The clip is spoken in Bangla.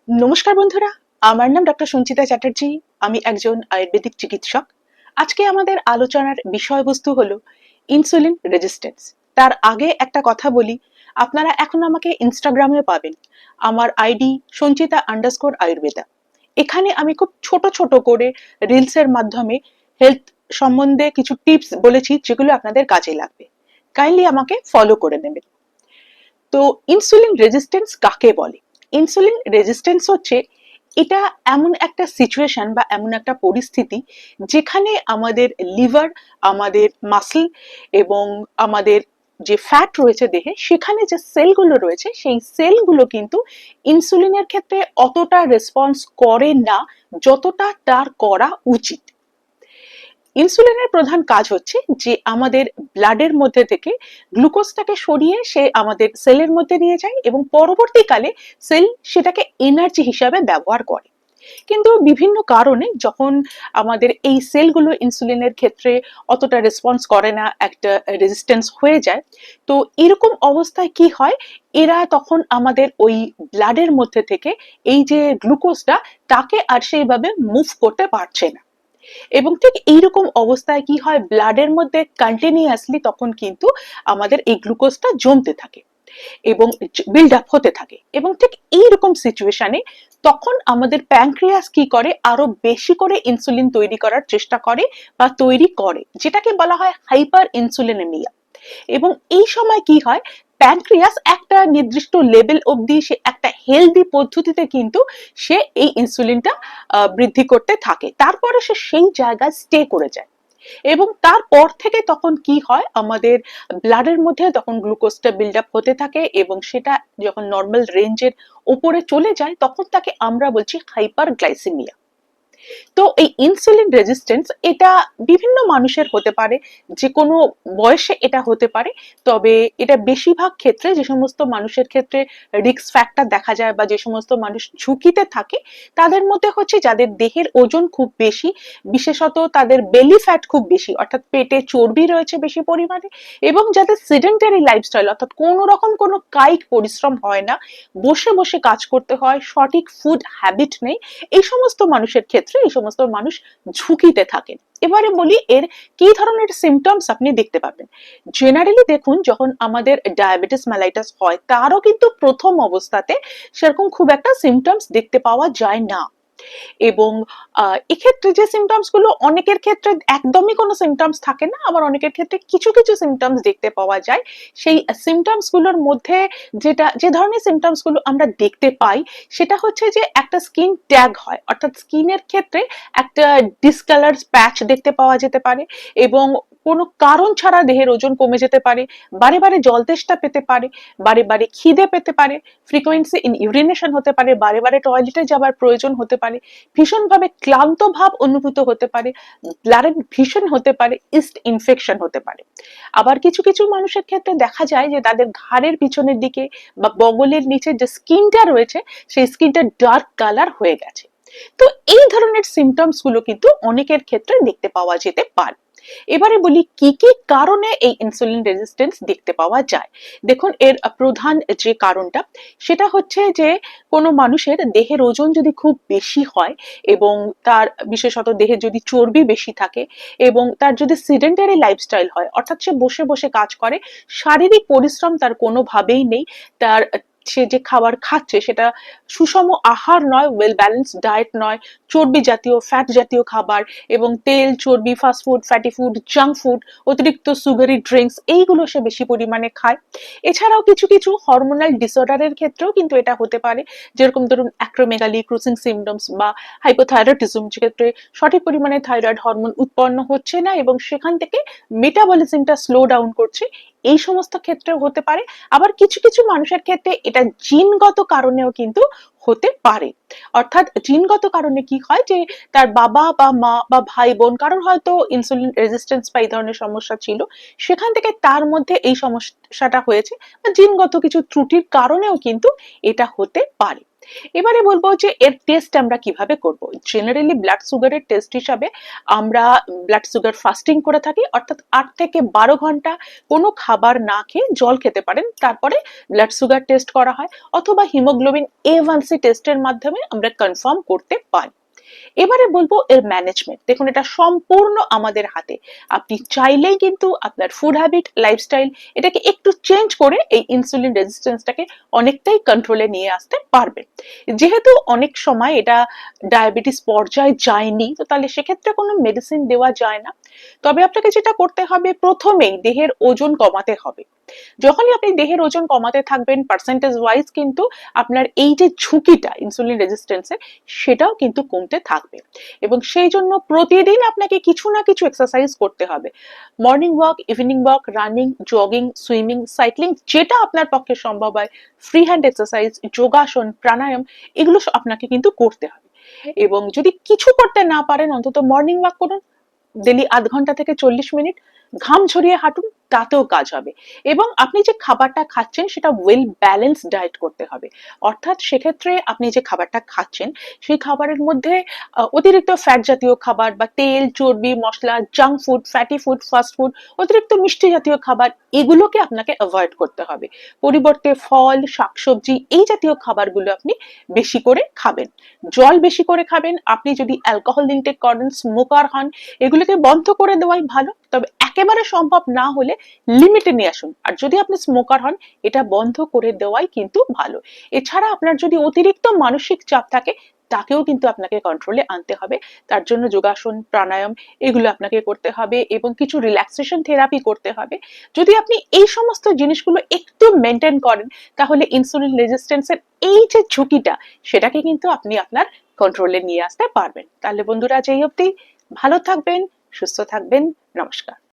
নমস্কার বন্ধুরা, আমার নাম ডক্টর সঞ্চিতা চ্যাটার্জি। আমি একজন আয়ুর্বেদিক চিকিৎসক। আজকে আমাদের আলোচনার বিষয়বস্তু হলো ইনসুলিন রেজিস্ট্যান্স। তার আগে একটা কথা বলি, আপনারা এখন আমাকে ইনস্টাগ্রামে পাবেন। আমার আইডি সঞ্চিতা_আয়ুর্বেদা। এখানে আমি খুব ছোট ছোট করে রিলসের মাধ্যমে হেলথ সম্বন্ধে কিছু টিপস বলেছি, যেগুলো আপনাদের কাজে লাগবে। কাইন্ডলি আমাকে ফলো করে নেবেন। তো ইনসুলিন রেজিস্ট্যান্স কাকে বলে? ইনসুলিন রেজিস্ট্যান্স হচ্ছে এটা এমন একটা সিচুয়েশন বা এমন একটা পরিস্থিতি যেখানে আমাদের লিভার, আমাদের মাসল এবং আমাদের যে ফ্যাট রয়েছে দেহে, সেখানে যে সেলগুলো রয়েছে সেই সেলগুলো কিন্তু ইনসুলিনের ক্ষেত্রে অতটা রেসপন্স করে না যতটা তার করা উচিত। ইনসুলিনের প্রধান কাজ হচ্ছে যে আমাদের ব্লাডের মধ্যে থেকে গ্লুকোজটাকে সরিয়ে সে আমাদের সেলের মধ্যে নিয়ে যায় এবং পরবর্তীকালে সেল সেটাকে এনার্জি হিসাবে ব্যবহার করে। কিন্তু বিভিন্ন কারণে যখন আমাদের এই সেলগুলো ইনসুলিনের ক্ষেত্রে অতটা রেসপন্স করে না, একটা রেজিস্ট্যান্স হয়ে যায়, তো এরকম অবস্থায় কি হয়, এরা তখন আমাদের ওই ব্লাডের মধ্যে থেকে এই যে গ্লুকোজটা, তাকে আর সেইভাবে মুভ করতে পারছে না। এবং ঠিক এইরকম অবস্থায় কি হয়, ব্লাডের মধ্যে কন্টিনিউয়াসলি তখন কিন্তু আমাদের এই গ্লুকোজটা জমতে থাকে এবং বিল্ড আপ হতে থাকে। এবং ঠিক এইরকম সিচুয়েশনে তখন আমাদের প্যানক্রিয়াস কি করে, আরো বেশি করে ইনসুলিন তৈরি করার চেষ্টা করে বা তৈরি করে, যেটাকে বলা হয় হাইপার ইনসুলিনেমিয়া। এবং এই সময় কি হয়, প্যানক্রিয়াস একটা নির্দিষ্ট লেভেল অবধি সে একটা হেলদি পদ্ধতিতে কিন্তু সে এই ইনসুলিনটা বৃদ্ধি করতে থাকে, তারপরে সে সেই জায়গায় স্টে করে যায়। এবং তারপর থেকে তখন কি হয়, আমাদের ব্লাডের মধ্যে তখন গ্লুকোজটা বিল্ড আপ হতে থাকে এবং সেটা যখন নর্মাল রেঞ্জের উপরে চলে যায়, তখন তাকে আমরা বলছি হাইপার গ্লাইসেমিয়া। তো এই ইনসুলিন রেজিস্ট্যান্স এটা বিভিন্ন মানুষের হতে পারে, যে কোনো বয়সে এটা হতে পারে। তবে এটা বেশিরভাগ ক্ষেত্রে যে সমস্ত মানুষের ক্ষেত্রে রিস্ক ফ্যাক্টর দেখা যায় বা যে সমস্ত মানুষ ঝুঁকিতে থাকে, তাদের মধ্যে হচ্ছে যাদের দেহের ওজন খুব বেশি, বিশেষত তাদের বেলি ফ্যাট খুব বেশি, অর্থাৎ পেটে চর্বি রয়েছে বেশি পরিমাণে, এবং যাদের সেডেন্টারি লাইফস্টাইল, অর্থাৎ কোনো রকম কোনো কায়িক পরিশ্রম হয় না, বসে বসে কাজ করতে হয়, সঠিক ফুড হ্যাবিট নেই, এই সমস্ত মানুষের ক্ষেত্রে এই সমস্ত মানুষ ঝুঁকিতে থাকেন। এবারে বলি এর কি ধরনের সিমটমস আপনি দেখতে পাবেন। জেনারেলি দেখুন, যখন আমাদের ডায়াবেটিস মেলাইটাস হয়, তারও কিন্তু প্রথম অবস্থাতে সেরকম খুব একটা সিমটমস দেখতে পাওয়া যায় না। এবং এক্ষেত্রে যে সিমটমস গুলো, অনেকের ক্ষেত্রে একদমই কোনো সিমটমস থাকে না, আবার অনেকের ক্ষেত্রে কিছু কিছু সিমটমস দেখতে পাওয়া যায়। সেই সিমটমস গুলোর মধ্যে যে ধরনের সিমটমস গুলো আমরা দেখতে পাই, সেটা হচ্ছে যে একটা স্কিন ট্যাগ হয়, অর্থাৎ স্কিনের ক্ষেত্রে একটা ডিসকালার প্যাচ দেখতে পাওয়া যেতে পারে এবং কোনো কারণ ছাড়া দেহের ওজন কমে যেতে পারে, বারে বারে জল তেষ্টা পেতে পারে, বারে বারে খিদে পেতে পারে, ফ্রিকোয়েন্সি ইন ইউরিনেশন হতে পারে, বারে বারে টয়লেটে যাবার প্রয়োজন হতে পারে, ভীষণভাবে ক্লান্ত ভাব অনুভূত হতে পারে, ব্লাডে ভীষণ হতে পারে, ইস্ট ইনফেকশন হতে পারে। আবার কিছু কিছু মানুষের ক্ষেত্রে দেখা যায় যে তাদের ঘাড়ের পিছনের দিকে বা বগলের নিচে যে স্কিনটা রয়েছে, সেই স্কিনটা ডার্ক কালার হয়ে গেছে। তো এই ধরনের সিমটমস গুলো কিন্তু অনেকের ক্ষেত্রে দেখতে পাওয়া যেতে পারে। এবারে বলি কি কি কারণে এই ইনসুলিন রেজিস্ট্যান্স দেখতে পাওয়া যায়। দেখুন, এর প্রধান যে কারণটা, সেটা হচ্ছে যে কোনো মানুষের দেহের ওজন যদি খুব বেশি হয় এবং তার বিশেষত দেহে যদি চর্বি বেশি থাকে এবং তার যদি সিডেন্টারি লাইফস্টাইল হয়, অর্থাৎ সে বসে বসে কাজ করে, শারীরিক পরিশ্রম তার কোনোভাবেই নেই, তার সে যে খাবার খাচ্ছে সেটা সুষম আহার নয়, ওয়েল ব্যালেন্সড ডায়েট নয়, চর্বি জাতীয়, ফ্যাট জাতীয় খাবার এবং তেল, চর্বি, fast food, fatty food, junk food, অতিরিক্ত সুগারি ড্রিঙ্কস, এইগুলো সে বেশি পরিমাণে খায়। এছাড়াও কিছু কিছু হরমোনাল ডিসঅর্ডারের ক্ষেত্রেও কিন্তু এটা হতে পারে, যেরকম ধরুন অ্যাক্রোমেগালি, ক্রুসিং সিমটমস বা হাইপোথাইরয়েডিজম, যেক্ষেত্রে সঠিক পরিমাণে থাইরয়েড হরমোন উৎপন্ন হচ্ছে না এবং সেখান থেকে মেটাবলিজমটা স্লো ডাউন করছে, এই সমস্ত ক্ষেত্রেও হতে পারে। আবার কিছু কিছু মানুষের ক্ষেত্রে এটা জিনগত কারণেও কিন্তু হতে পারে। অর্থাৎ জিনগত কারণে কি হয়, যে তার বাবা বা মা বা ভাই বোন কারোর হয়তো ইনসুলিন রেজিস্ট্যান্স বা এই ধরনের সমস্যা ছিল, সেখান থেকে তার মধ্যে এই সমস্যাটা হয়েছে, বা জিনগত কিছু ত্রুটির কারণেও কিন্তু এটা হতে পারে। এবারে বলবো যে এর টেস্ট আমরা কিভাবে করব। জেনারেলি ব্লাড সুগারের টেস্ট হিসাবে আমরা ব্লাড সুগার ফাস্টিং করে থাকি, অর্থাৎ 8 থেকে 12 ঘন্টা কোনো খাবার না খেয়ে জল খেতে পারেন, তারপরে ব্লাড সুগার টেস্ট করা হয়, অথবা হিমোগ্লোবিন A1C টেস্টের মাধ্যমে আমরা কনফার্ম করতে পারি। এবারে বলবো এর ম্যানেজমেন্ট। দেখুন, এটা সম্পূর্ণ আমাদের হাতে। আপনি চাইলেই কিন্তু আপনার ফুড হ্যাবিট, লাইফস্টাইল এটাকে একটু চেঞ্জ করে এই ইনসুলিন রেজিস্ট্যান্সটাকে অনেকটাই কন্ট্রোলে নিয়ে আসতে পারবেন। যেহেতু অনেক সময় এটা ডায়াবেটিস পর্যায়ে যায়নি, তো তাহলে সেক্ষেত্রে কোনো মেডিসিন দেওয়া যায় না। তবে আপনাকে যেটা করতে হবে, প্রথমেই দেহের ওজন কমাতে হবে। যখনই আপনি দেহের ওজন কমাতে থাকবেন, পার্সেন্টেজ ওয়াইজ কিন্তু আপনার এই যে ঝুঁকিটা ইনসুলিন রেজিস্ট্যান্সের, সেটাও কিন্তু কমতে থাকবে। এবং সেই জন্য প্রতিদিন আপনাকে কিছু না কিছু এক্সারসাইজ করতে হবে। Morning walk, evening walk, running, jogging, swimming, cycling, যেটা আপনার পক্ষে সম্ভব হয়, ফ্রি হ্যান্ড এক্সারসাইজ, যোগাসন, প্রাণায়াম, এগুলো আপনাকে কিন্তু করতে হবে। এবং যদি কিছু করতে না পারেন, অন্তত মর্নিং ওয়াক করুন, ডেলি আধ ঘন্টা থেকে 40 মিনিট, ঘাম ঝরিয়ে হাঁটুন, তাতেও কাজ হবে। এবং আপনি যে খাবারটা খাচ্ছেন সেটা ওয়েল ব্যালেন্স ডায়েট করতে হবে। অর্থাৎ সেক্ষেত্রে আপনি যে খাবারটা খাচ্ছেন সেই খাবারের মধ্যে অতিরিক্ত ফ্যাট জাতীয় খাবার বা তেল, চর্বি, মশলা, junk food, fatty food, fast food, অতিরিক্ত মিষ্টি জাতীয় খাবার, এগুলোকে আপনাকে অ্যাভয়েড করতে হবে। পরিবর্তে ফল, শাকসবজি, এই জাতীয় খাবারগুলো আপনি বেশি করে খাবেন। জল বেশি করে খাবেন। আপনি যদি অ্যালকোহল ইনটেক করেন, স্মোকার হন, এগুলোকে বন্ধ করে দেওয়াই ভালো। তবে একেবারে সম্ভব না হলে লিমিটে নিয়ে আসুন। আর যদি আপনি স্মোকার হন, এটা বন্ধ করে দেওয়াই কিন্তু ভালো। এছাড়া আপনার যদি অতিরিক্ত মানসিক চাপ থাকে, তাকেও কিন্তু আপনাকে কন্ট্রোলে আনতে হবে। তার জন্য যোগাসন, প্রাণায়াম, এগুলো আপনাকে করতে হবে এবং কিছু রিল্যাক্সেশন থেরাপি করতে হবে। যদি আপনি এই সমস্ত জিনিসগুলো একটু মেনটেন করেন, তাহলে ইনসুলিন রেজিস্ট্যান্সের এই যে ঝুঁকিটা, সেটাকে কিন্তু আপনি আপনার কন্ট্রোলে নিয়ে আসতে পারবেন। তাহলে বন্ধুরা, আজ এই অবধি। ভালো থাকবেন, সুস্থ থাকবেন। নমস্কার।